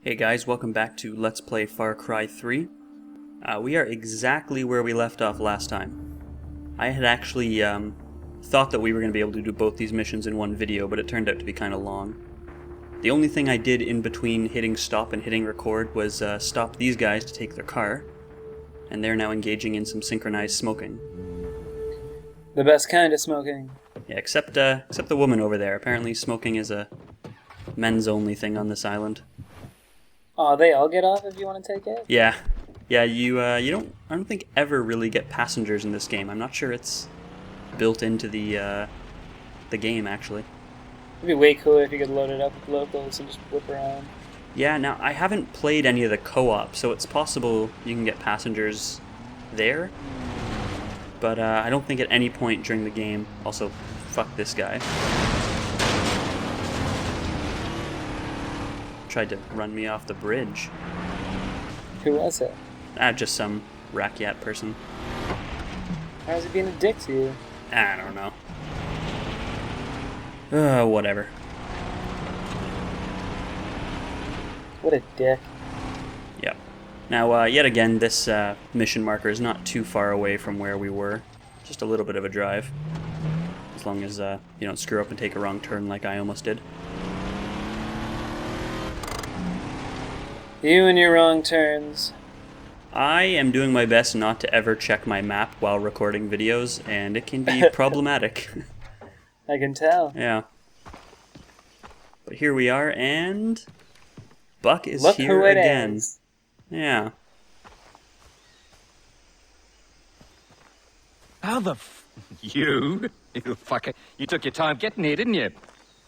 Hey guys, welcome back to Let's Play Far Cry 3. We are exactly where we left off last time. I had actually thought that we were going to be able to do both these missions in one video, but it turned out to be kind of long. The only thing I did in between hitting stop and hitting record was stop these guys to take their car, and they're now engaging in some synchronized smoking. The best kind of smoking. Yeah, except the woman over there. Apparently smoking is a men's-only thing on this island. Oh, they all get off if you want to take it? Yeah, you I don't think ever really get passengers in this game. I'm not sure it's built into the game, actually. It'd be way cooler if you could load it up with locals and just whip around. Yeah, now, I haven't played any of the co-op, so it's possible you can get passengers there. But I don't think at any point during the game. Also, fuck this guy. Tried to run me off the bridge. Who was it? Just some rakyat person. How is he being a dick to you? I don't know. Whatever. What a dick. Yep. Now, yet again, this mission marker is not too far away from where we were. Just a little bit of a drive. As long as you don't screw up and take a wrong turn like I almost did. You and your wrong turns. I am doing my best not to ever check my map while recording videos, and it can be problematic. I can tell. Yeah. But here we are, and Buck is Look here who it again. is. Yeah. How the You fucker. You took your time getting here, didn't you?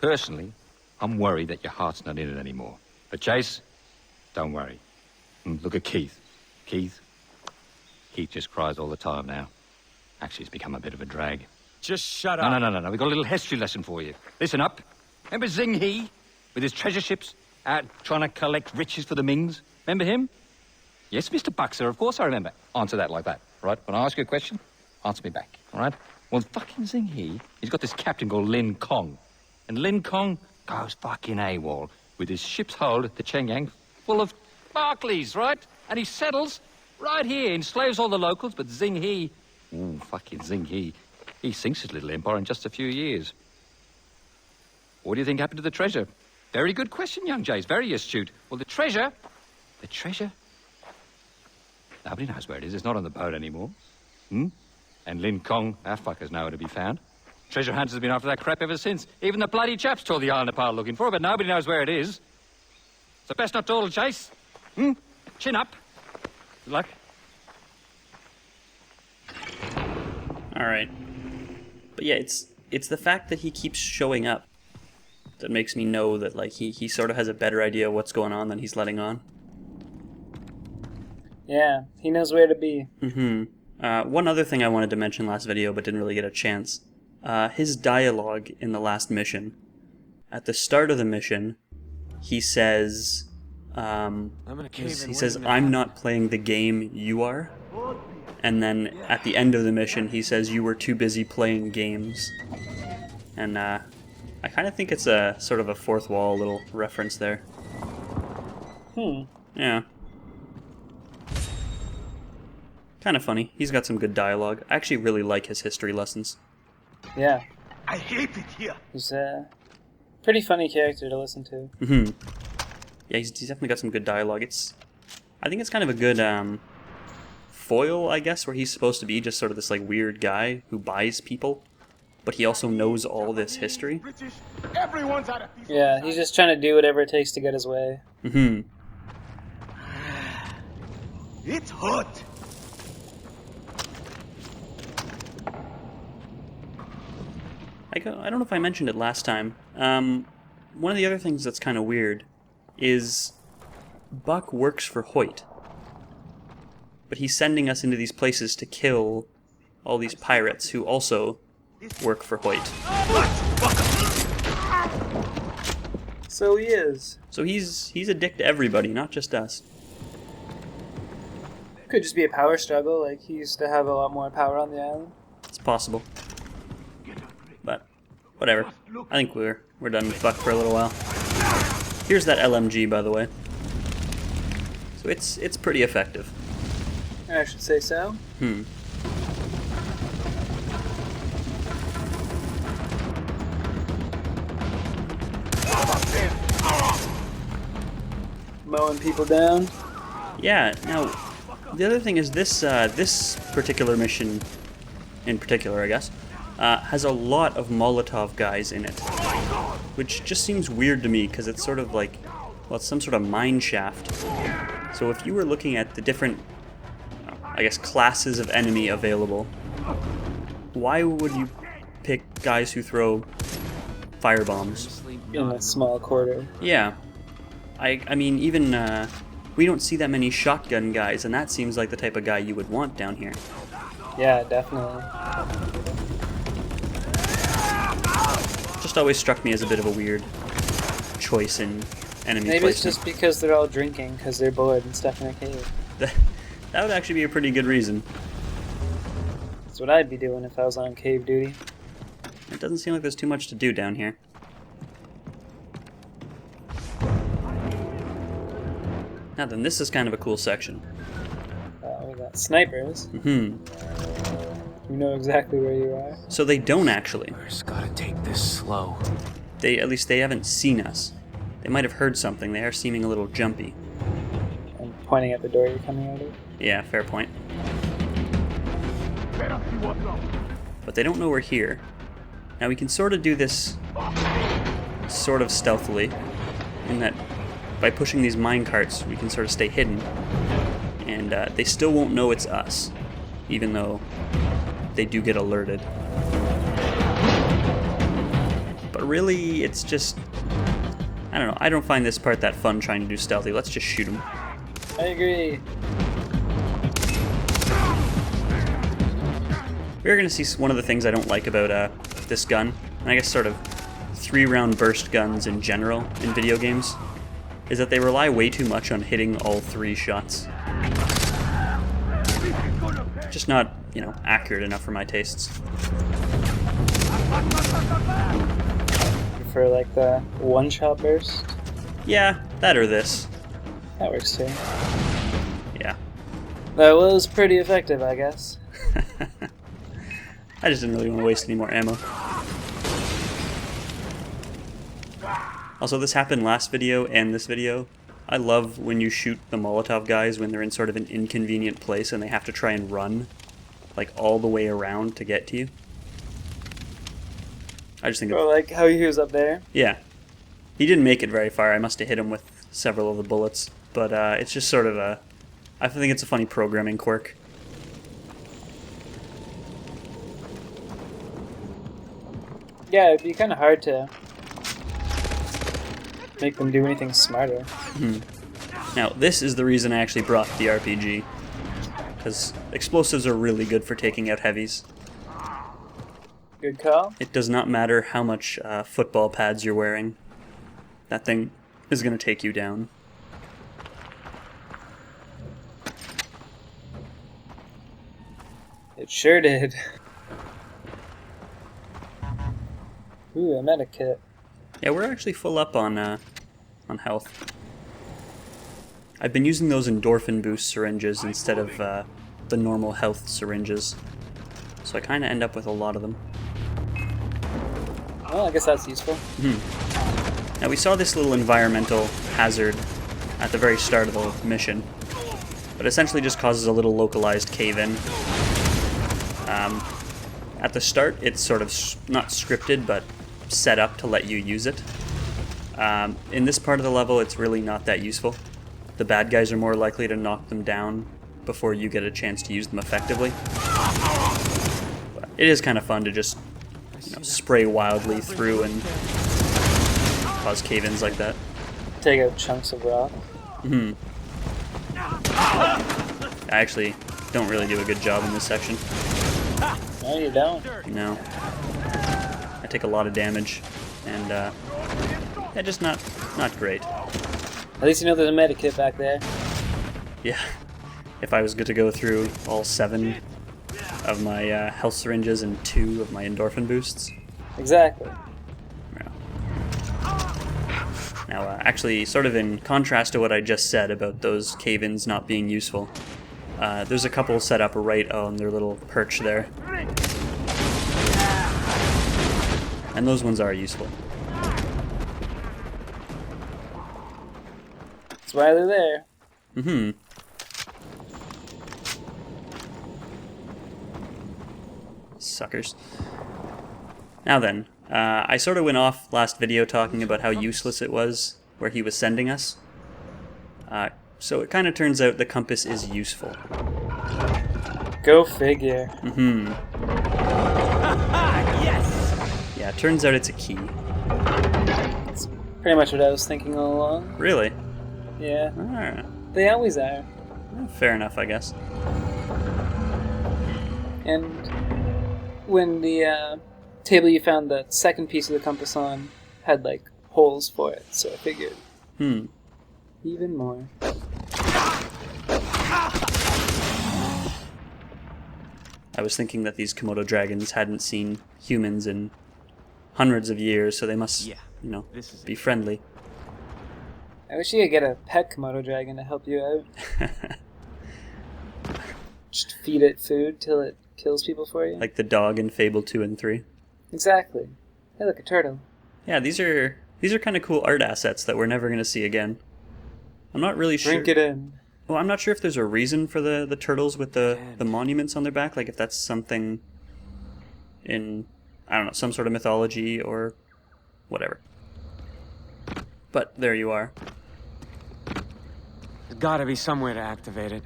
Personally, I'm worried that your heart's not in it anymore. But Chase, don't worry. Look at Keith. Keith just cries all the time now. Actually, it's become a bit of a drag. Just shut up. No. We've got a little history lesson for you. Listen up. Remember Zing He? With his treasure ships out trying to collect riches for the Mings? Remember him? Yes, Mr. Buxer, of course I remember. Answer that like that, right? When I ask you a question, answer me back, all right? Well, fucking Zing He, he's got this captain called Lin Kong. And Lin Kong goes fucking AWOL with his ship's hold at the Chengyang full of Barclays, right? And he settles right here, enslaves all the locals, but Zing He, fucking Zing He sinks his little empire in just a few years. What do you think happened to the treasure? Very good question, young Jays, very astute. Well, the treasure, nobody knows where it is. It's not on the boat anymore. And Lin Kong, our fucker's nowhere to be found. Treasure hunters have been after that crap ever since. Even the bloody chaps tore the island apart looking for it, but nobody knows where it is. So best not dawdle, Chase. Chin up. Good luck. Alright. But yeah, it's the fact that he keeps showing up that makes me know that like he sort of has a better idea of what's going on than he's letting on. Yeah, he knows where to be. One other thing I wanted to mention last video but didn't really get a chance. His dialogue in the last mission. At the start of the mission, he says, I'm not playing the game, you are. And then at the end of the mission, he says, you were too busy playing games. And I kind of think it's a sort of a fourth wall little reference there. Yeah. Kind of funny. He's got some good dialogue. I actually really like his history lessons. Yeah. I hate it here. He's a pretty funny character to listen to. Yeah, he's definitely got some good dialogue. I think it's kind of a good foil, I guess, where he's supposed to be just sort of this like weird guy who buys people, but he also knows all this history. Everyone's out of peace. Yeah, he's just trying to do whatever it takes to get his way. It's hot. I don't know if I mentioned it last time. One of the other things that's kind of weird is Buck works for Hoyt, but he's sending us into these places to kill all these pirates who also work for Hoyt. So he is. So he's a dick to everybody, not just us. Could just be a power struggle, like he used to have a lot more power on the island. It's possible. But whatever. I think we're done with Buck for a little while. Here's that LMG, by the way. So it's pretty effective. I should say so. Mowing people down. Yeah. Now, the other thing is this this particular mission, in particular, I guess, has a lot of Molotov guys in it, which just seems weird to me because it's sort of like, well, it's some sort of mine shaft. So if you were looking at the different, I guess, classes of enemy available, why would you pick guys who throw firebombs? In a small quarter. Yeah. I mean, even, we don't see that many shotgun guys, and that seems like the type of guy you would want down here. Yeah, definitely. Just always struck me as a bit of a weird choice in enemy Maybe it's placement. just because they're all drinking because they're bored and stuck in a cave. That would actually be a pretty good reason. That's what I'd be doing if I was on cave duty. It doesn't seem like there's too much to do down here. Now then, this is kind of a cool section. We got snipers. You know exactly where you are. So they don't actually. Just gotta take this slow. At least they haven't seen us. They might have heard something. They are seeming a little jumpy. I'm pointing at the door you're coming out of. Yeah, fair point. But they don't know we're here. Now we can sort of do this sort of stealthily, in that by pushing these mine carts we can sort of stay hidden, and they still won't know it's us, even though they do get alerted. But really, it's just, I don't know, I don't find this part that fun trying to do stealthy. Let's just shoot them. I agree. We're going to see one of the things I don't like about this gun, and I guess sort of 3-round burst guns in general in video games, is that they rely way too much on hitting all 3 shots. Just not, you know, accurate enough for my tastes. For like the one-shot burst. Yeah, that or this. That works too. Yeah. That was pretty effective, I guess. I just didn't really want to waste any more ammo. Also, this happened last video and this video. I love when you shoot the Molotov guys when they're in sort of an inconvenient place and they have to try and run, like, all the way around to get to you. I just think Or like how he was up there. yeah. He didn't make it very far. I must have hit him with several of the bullets. But it's just sort of a... I think it's a funny programming quirk. Yeah, it'd be kind of hard to make them do anything smarter. Now, this is the reason I actually brought the RPG. Because explosives are really good for taking out heavies. Good call. It does not matter how much football pads you're wearing. That thing is going to take you down. It sure did. Ooh, a meta kit. Yeah, we're actually full up on health. I've been using those endorphin boost syringes instead of the normal health syringes. So I kind of end up with a lot of them. Well, I guess that's useful. Now we saw this little environmental hazard at the very start of the mission, but essentially just causes a little localized cave-in. At the start, it's sort of not scripted, but set up to let you use it. In this part of the level, it's really not that useful. The bad guys are more likely to knock them down before you get a chance to use them effectively. But it is kind of fun to just, you know, spray wildly through and cause cave-ins like that. Take out chunks of rock. I actually don't really do a good job in this section. No, you don't. No. I take a lot of damage, and yeah, just not great. At least you know there's a meta kit back there. Yeah. If I was good to go through all 7 of my health syringes and 2 of my endorphin boosts. Exactly. Yeah. Now, actually, sort of in contrast to what I just said about those cave-ins not being useful, there's a couple set up right on their little perch there. And those ones are useful. That's why they're there. Mm-hmm. Suckers. Now then, I sort of went off last video talking about how useless it was where he was sending us. So it kind of turns out the compass is useful. Go figure. Mm-hmm. Yes! Yeah, it turns out it's a key. It's pretty much what I was thinking all along. Really? Yeah. Ah, They always are. fair enough, I guess. And when the table you found the second piece of the compass on had, like, holes for it, so I figured even more. I was thinking that these Komodo dragons hadn't seen humans in hundreds of years, so they must, you know, be friendly. I wish you could get a pet Komodo dragon to help you out. Just feed it food till it kills people for you. Like the dog in Fable 2 and 3. Exactly. Hey, look, a turtle. Yeah, these are kind of cool art assets that we're never going to see again. I'm not really sure. Drink it in. Well, I'm not sure if there's a reason for the turtles with the monuments on their back, like if that's something in, I don't know, some sort of mythology or whatever. But there you are. There's gotta be some way to activate it.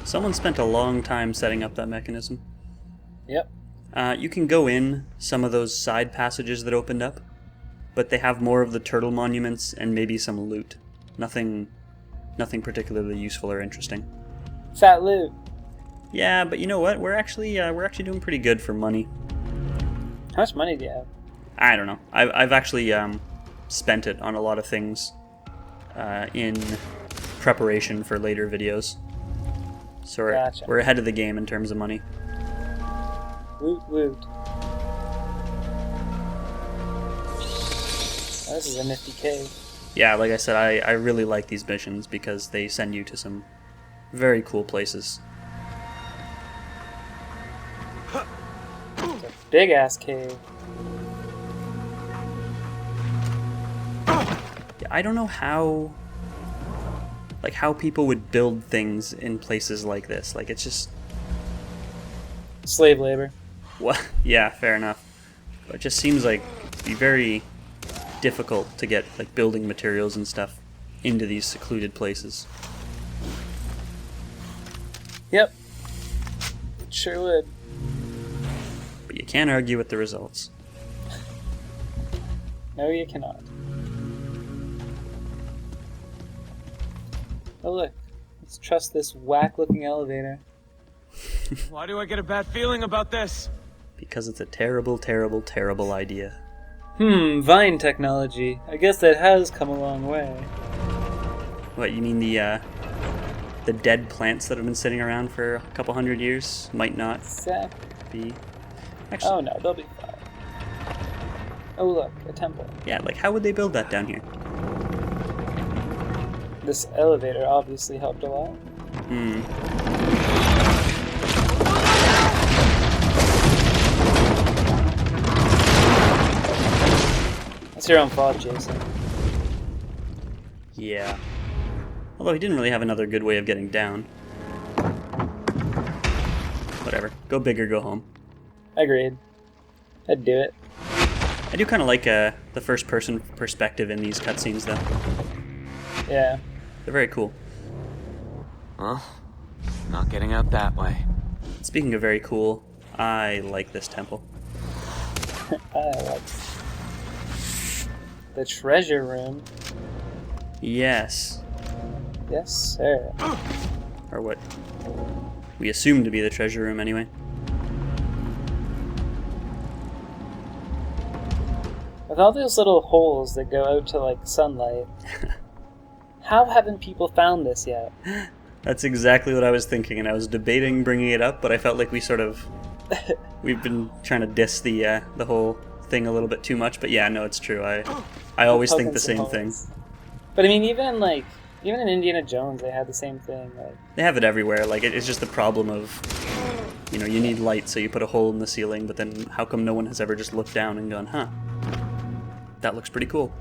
Someone spent a long time setting up that mechanism. Yep. You can go in some of those side passages that opened up, but they have more of the turtle monuments and maybe some loot. Nothing particularly useful or interesting. Fat loot. Yeah, but you know what? We're actually doing pretty good for money. How much money do you have? I don't know. I've actually spent it on a lot of things in preparation for later videos. So Gotcha. we're ahead of the game in terms of money. Woot woot. Oh, this is a nifty cave. Yeah, like I said, I really like these missions because they send you to some very cool places. It's a big ass cave. Yeah, I don't know how people would build things in places like this. Like, it's just... Slave labor. What? Yeah, fair enough. But it just seems like it'd be very difficult to get like building materials and stuff into these secluded places. Yep. Sure would. But you can't argue with the results. No, you cannot. Oh look, let's trust this whack-looking elevator. Why do I get a bad feeling about this? Because it's a terrible, terrible, terrible idea. Vine technology. I guess that has come a long way. What, you mean the dead plants that have been sitting around for a couple hundred years might not Exactly. be... Actually, Oh no, they'll be fine. Oh look, a temple. yeah, like how would they build that down here? This elevator obviously helped a lot. That's your own fault, Jason. Yeah. Although he didn't really have another good way of getting down. Whatever. Go big or go home. Agreed. I'd do it. I do kind of like the first-person perspective in these cutscenes, though. Yeah. They're very cool. Well, not getting out that way. Speaking of very cool, I like this temple. I like the treasure room. Yes. Yes, sir. Or what we assume to be the treasure room, anyway. With all those little holes that go out to, like, sunlight, How haven't people found this yet? That's exactly what I was thinking, and I was debating bringing it up, but I felt like we've been trying to diss the whole thing a little bit too much. But yeah, no, it's true. I always think the same thing. But I mean, even in Indiana Jones, they had the same thing. Like, they have it everywhere. Like it's just the problem of, you know, you need light, so you put a hole in the ceiling. But then, how come no one has ever just looked down and gone, "Huh, that looks pretty cool"?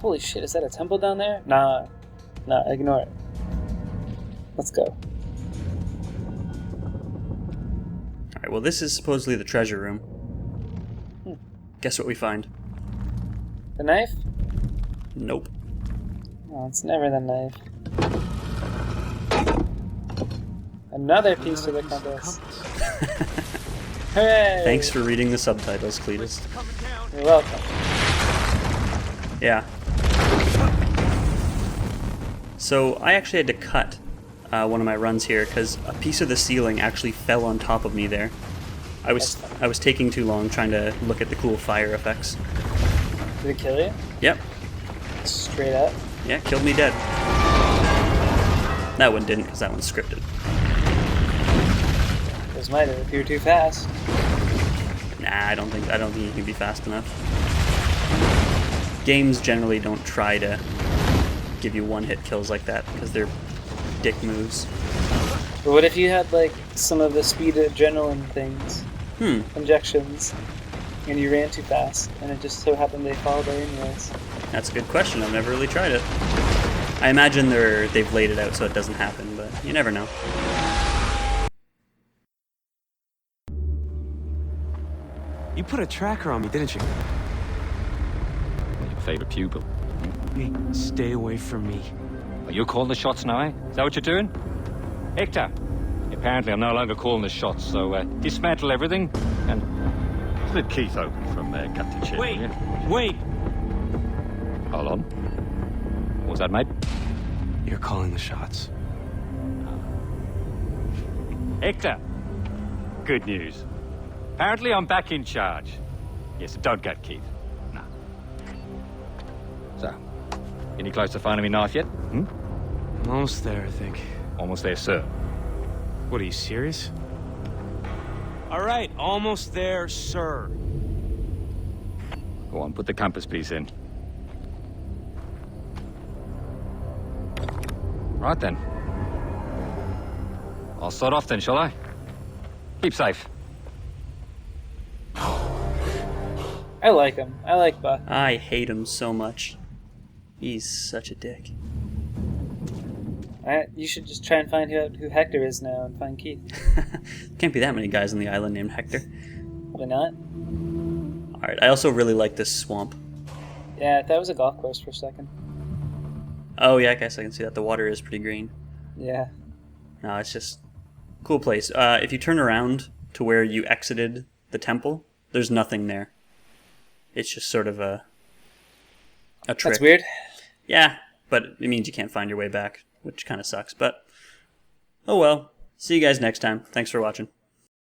holy shit! Is that a temple down there? Nah, ignore it. Let's go. All right. Well, this is supposedly the treasure room. Guess what we find? The knife? Nope. No, it's never the knife. Another piece of the compass. Hooray! Thanks for reading the subtitles, Cletus. You're welcome. Yeah. So I actually had to cut one of my runs here because a piece of the ceiling actually fell on top of me there. I was taking too long trying to look at the cool fire effects. Did it kill you? Yep. Straight up? Yeah, killed me dead. That one didn't because that one's scripted. Those might have if you were too fast. Nah, I don't think you can be fast enough. Games generally don't try to give you one-hit kills like that because they're dick moves. But what if you had like some of the speed adrenaline things, injections, and you ran too fast, and it just so happened they followed there anyways? That's a good question. I've never really tried it. I imagine they've laid it out so it doesn't happen, but you never know. You put a tracker on me, didn't you? Your favorite pupil. Hey, stay away from me. Are you calling the shots now, eh? Is that what you're doing? Hector, apparently I'm no longer calling the shots, so dismantle everything and slip Keith open from Captain Shea. Wait, Yeah? wait! Hold on. What was that, mate? You're calling the shots. Hector, good news. Apparently I'm back in charge. Yes, don't get Keith. No. So, any close to finding me knife yet? Almost there, I think. Almost there, sir. What, are you serious? All right, almost there, sir. Go on, put the compass piece in. Right then. I'll start off then, shall I? Keep safe. I like him. I like Buck. I hate him so much. He's such a dick. You should just try and find who Hector is now and find Keith. Can't be that many guys on the island named Hector. Probably not. Alright, I also really like this swamp. Yeah, that was a golf course for a second. Oh yeah, I guess I can see that. The water is pretty green. Yeah. No, it's just cool place. If you turn around to where you exited the temple, there's nothing there. It's just sort of a trick. That's weird. Yeah, but it means you can't find your way back, which kind of sucks. But oh well. See you guys next time. Thanks for watching.